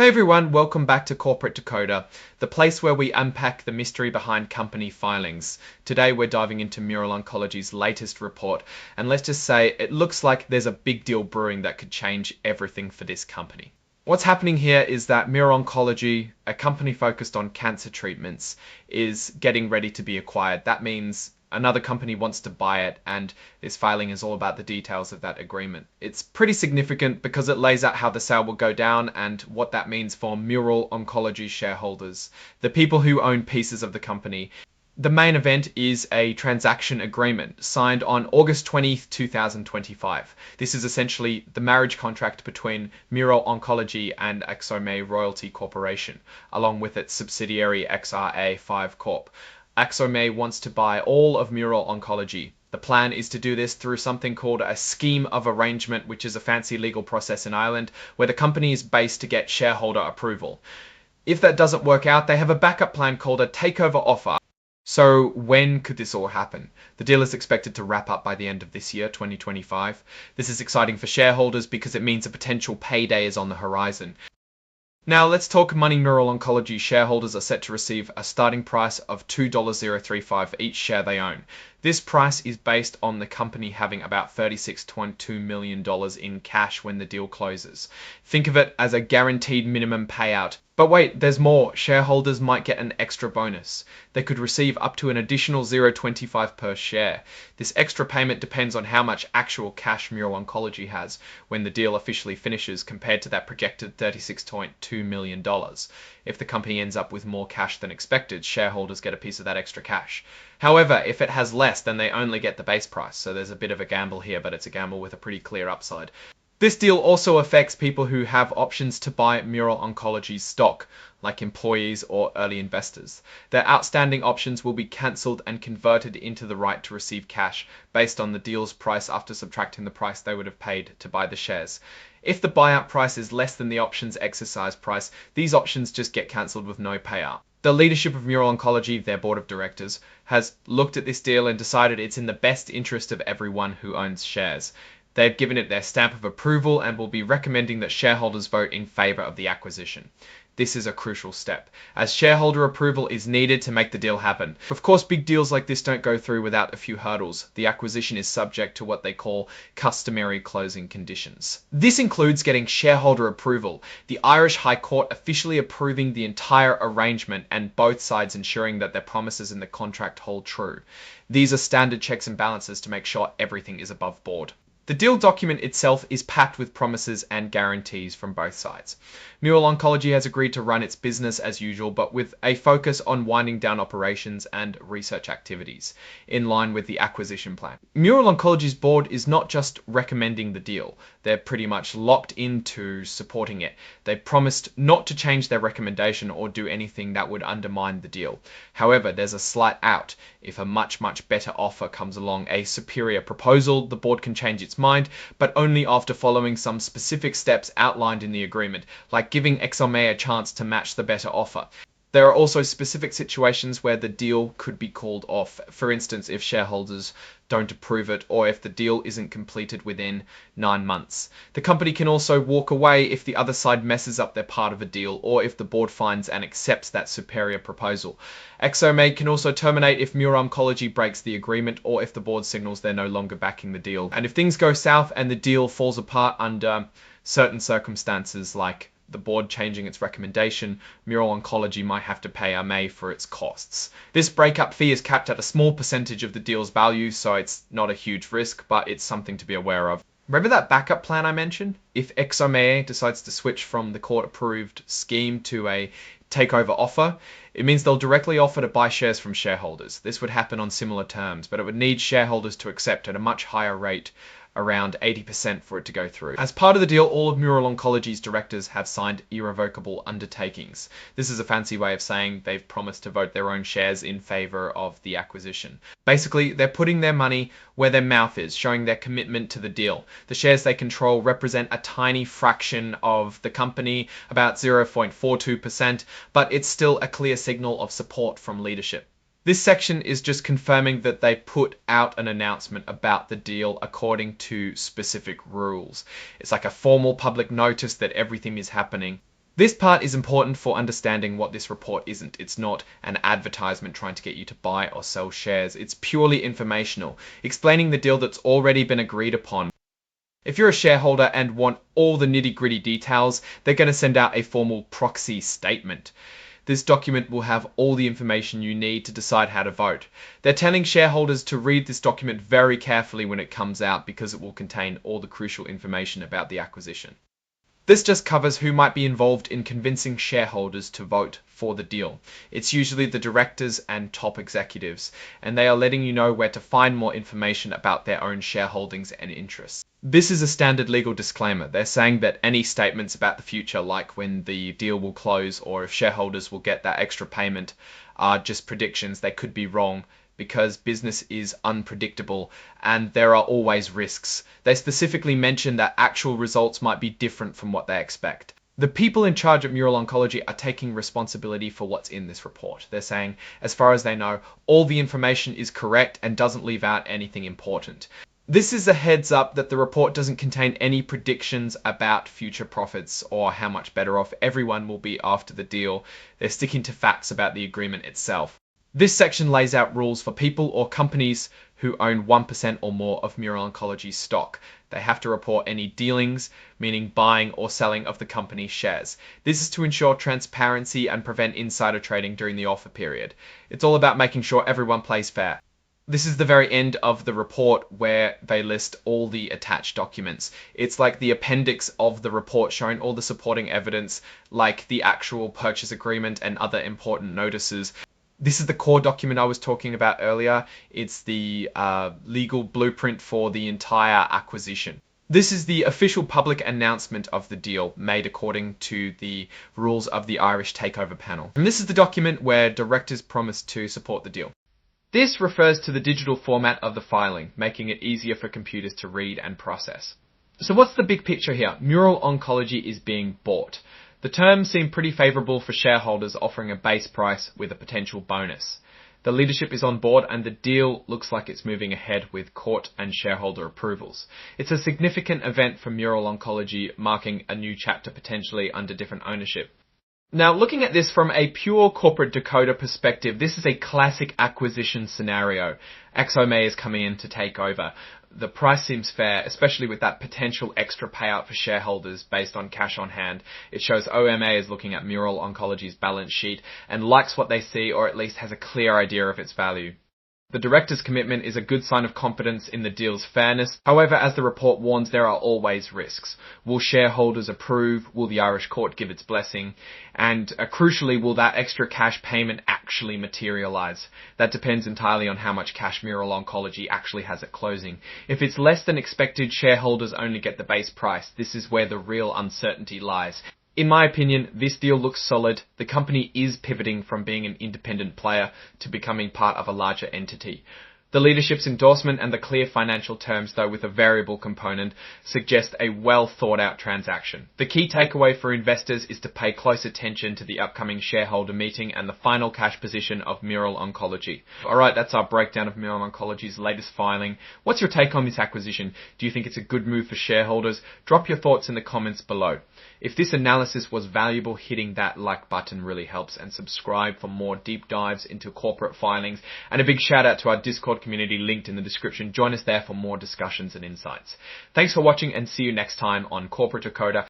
Hey everyone, welcome back to Corporate Decoder, the place where we unpack the mystery behind company filings. Today we're diving into Mural Oncology's latest report, and let's just say it looks like there's a big deal brewing that could change everything for this company. What's happening here is that Mural Oncology, a company focused on cancer treatments, is getting ready to be acquired. That means another company wants to buy it, and this filing is all about the details of that agreement. It's pretty significant because it lays out how the sale will go down and what that means for Mural Oncology shareholders, the people who own pieces of the company. The main event is a transaction agreement signed on August 20th, 2025. This is essentially the marriage contract between Mural Oncology and Accession Royalty Corporation, along with its subsidiary XRA5 Corp. Accession wants to buy all of Mural Oncology. The plan is to do this through something called a scheme of arrangement, which is a fancy legal process in Ireland where the company is based to get shareholder approval. If that doesn't work out, they have a backup plan called a takeover offer. So when could this all happen? The deal is expected to wrap up by the end of this year, 2025. This is exciting for shareholders because it means a potential payday is on the horizon. Now let's talk money. Mural Oncology shareholders are set to receive a starting price of $2.035 for each share they own. This price is based on the company having about $36.2 million in cash when the deal closes. Think of it as a guaranteed minimum payout. But wait, there's more. Shareholders might get an extra bonus. They could receive up to an additional $0.25 per share. This extra payment depends on how much actual cash Mural Oncology has when the deal officially finishes compared to that projected $36.2 million. If the company ends up with more cash than expected, shareholders get a piece of that extra cash. However, if it has less, then they only get the base price. So there's a bit of a gamble here, but it's a gamble with a pretty clear upside. This deal also affects people who have options to buy Mural Oncology's stock, like employees or early investors. Their outstanding options will be cancelled and converted into the right to receive cash based on the deal's price after subtracting the price they would have paid to buy the shares. If the buyout price is less than the option's exercise price, these options just get cancelled with no payout. The leadership of Mural Oncology, their board of directors, has looked at this deal and decided it's in the best interest of everyone who owns shares. They've given it their stamp of approval and will be recommending that shareholders vote in favour of the acquisition. This is a crucial step, as shareholder approval is needed to make the deal happen. Of course, big deals like this don't go through without a few hurdles. The acquisition is subject to what they call customary closing conditions. This includes getting shareholder approval, the Irish High Court officially approving the entire arrangement, and both sides ensuring that their promises in the contract hold true. These are standard checks and balances to make sure everything is above board. The deal document itself is packed with promises and guarantees from both sides. Mural Oncology has agreed to run its business as usual, but with a focus on winding down operations and research activities, in line with the acquisition plan. Mural Oncology's board is not just recommending the deal, they're pretty much locked into supporting it. They promised not to change their recommendation or do anything that would undermine the deal. However, there's a slight out. If a much better offer comes along, a superior proposal, the board can change its mind, but only after following some specific steps outlined in the agreement, like giving XRA a chance to match the better offer. There are also specific situations where the deal could be called off. For instance, if shareholders don't approve it or if the deal isn't completed within 9 months. The company can also walk away if the other side messes up their part of a deal or if the board finds and accepts that superior proposal. XRA can also terminate if Mural Oncology breaks the agreement or if the board signals they're no longer backing the deal. And if things go south and the deal falls apart under certain circumstances, like the board changing its recommendation, Mural Oncology might have to pay AMA for its costs. This breakup fee is capped at a small percentage of the deal's value, so it's not a huge risk, but it's something to be aware of. Remember that backup plan I mentioned? If XRA decides to switch from the court-approved scheme to a takeover offer, it means they'll directly offer to buy shares from shareholders. This would happen on similar terms, but it would need shareholders to accept at a much higher rate, around 80% for it to go through. As part of the deal, all of Mural Oncology's directors have signed irrevocable undertakings. This is a fancy way of saying they've promised to vote their own shares in favour of the acquisition. Basically, they're putting their money where their mouth is, showing their commitment to the deal. The shares they control represent a tiny fraction of the company, about 0.42%, but it's still a clear signal of support from leadership. This section is just confirming that they put out an announcement about the deal according to specific rules. It's like a formal public notice that everything is happening. This part is important for understanding what this report isn't. It's not an advertisement trying to get you to buy or sell shares. It's purely informational, explaining the deal that's already been agreed upon. If you're a shareholder and want all the nitty-gritty details, they're going to send out a formal proxy statement. This document will have all the information you need to decide how to vote. They're telling shareholders to read this document very carefully when it comes out because it will contain all the crucial information about the acquisition. This just covers who might be involved in convincing shareholders to vote for the deal. It's usually the directors and top executives, and they are letting you know where to find more information about their own shareholdings and interests. This is a standard legal disclaimer. They're saying that any statements about the future, like when the deal will close or if shareholders will get that extra payment, are just predictions. They could be wrong, because business is unpredictable and there are always risks. They specifically mention that actual results might be different from what they expect. The people in charge at Mural Oncology are taking responsibility for what's in this report. They're saying, as far as they know, all the information is correct and doesn't leave out anything important. This is a heads up that the report doesn't contain any predictions about future profits or how much better off everyone will be after the deal. They're sticking to facts about the agreement itself. This section lays out rules for people or companies who own 1% or more of Mural Oncology's stock. They have to report any dealings, meaning buying or selling of the company's shares. This is to ensure transparency and prevent insider trading during the offer period. It's all about making sure everyone plays fair. This is the very end of the report where they list all the attached documents. It's like the appendix of the report showing all the supporting evidence, like the actual purchase agreement and other important notices. This is the core document I was talking about earlier. It's the legal blueprint for the entire acquisition. This is the official public announcement of the deal made according to the rules of the Irish Takeover Panel. And this is the document where directors promised to support the deal. This refers to the digital format of the filing, making it easier for computers to read and process. So what's the big picture here? Mural Oncology is being bought. The terms seem pretty favourable for shareholders, offering a base price with a potential bonus. The leadership is on board and the deal looks like it's moving ahead with court and shareholder approvals. It's a significant event for Mural Oncology, marking a new chapter potentially under different ownership. Now, looking at this from a pure corporate decoder perspective, this is a classic acquisition scenario. XOMA is coming in to take over. The price seems fair, especially with that potential extra payout for shareholders based on cash on hand. It shows OMA is looking at Mural Oncology's balance sheet and likes what they see, or at least has a clear idea of its value. The director's commitment is a good sign of confidence in the deal's fairness. However, as the report warns, there are always risks. Will shareholders approve? Will the Irish court give its blessing? And crucially, will that extra cash payment actually materialise? That depends entirely on how much cash Mural Oncology actually has at closing. If it's less than expected, shareholders only get the base price. This is where the real uncertainty lies. In my opinion, this deal looks solid. The company is pivoting from being an independent player to becoming part of a larger entity. The leadership's endorsement and the clear financial terms, though with a variable component, suggest a well thought out transaction. The key takeaway for investors is to pay close attention to the upcoming shareholder meeting and the final cash position of Mural Oncology. Alright, that's our breakdown of Mural Oncology's latest filing. What's your take on this acquisition? Do you think it's a good move for shareholders? Drop your thoughts in the comments below. If this analysis was valuable, hitting that like button really helps, and subscribe for more deep dives into corporate filings. And a big shout out to our Discord community linked in the description. Join us there for more discussions and insights. Thanks for watching and see you next time on Corporate Decoder.